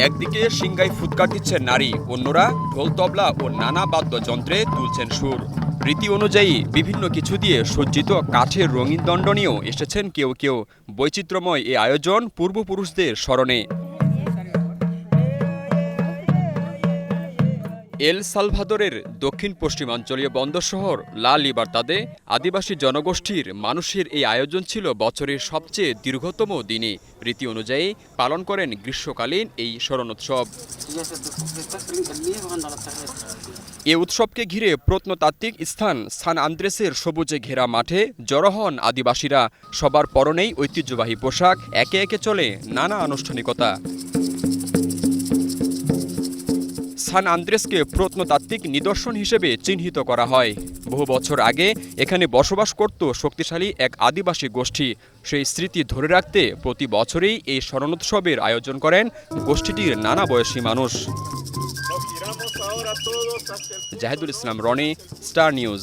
একদিকে সিংগায় ফুৎকার দিচ্ছেন নারী, অন্যরা ঢোল তবলা ও নানা বাদ্যযন্ত্রে তুলছেন সুর। রীতি অনুযায়ী বিভিন্ন কিছু দিয়ে সজ্জিত কাঠের রঙিন দণ্ড নিয়েও এসেছেন কেউ কেউ। বৈচিত্র্যময় এই আয়োজন পূর্বপুরুষদের স্মরণে। এল সালভাদরের দক্ষিণ পশ্চিমাঞ্চলীয় বন্দর শহর লা লিবার্তাদে আদিবাসী জনগোষ্ঠীর মানুষের এই আয়োজন ছিল বছরের সবচেয়ে দীর্ঘতম দিনে। রীতি অনুযায়ী পালন করেন গ্রীষ্মকালীন এই স্মরণোৎসব। এ উৎসবকে ঘিরে প্রত্নতাত্ত্বিক স্থান সান আন্দ্রেসের সবুজে ঘেরা মাঠে জড়ো হন আদিবাসীরা। সবার পরনেই ঐতিহ্যবাহী পোশাক, একে একে চলে নানা আনুষ্ঠানিকতা। সান আন্দ্রেসকে প্রত্নতাত্ত্বিক নিদর্শন হিসেবে চিহ্নিত করা হয়। বহু বছর আগে এখানে বসবাস করত শক্তিশালী এক আদিবাসী গোষ্ঠী। সেই স্মৃতি ধরে রাখতে প্রতি বছরেই এই স্মরণোৎসবের আয়োজন করেন গোষ্ঠীটির নানা বয়সী মানুষ। জাহিদুল ইসলাম রনি, স্টার নিউজ।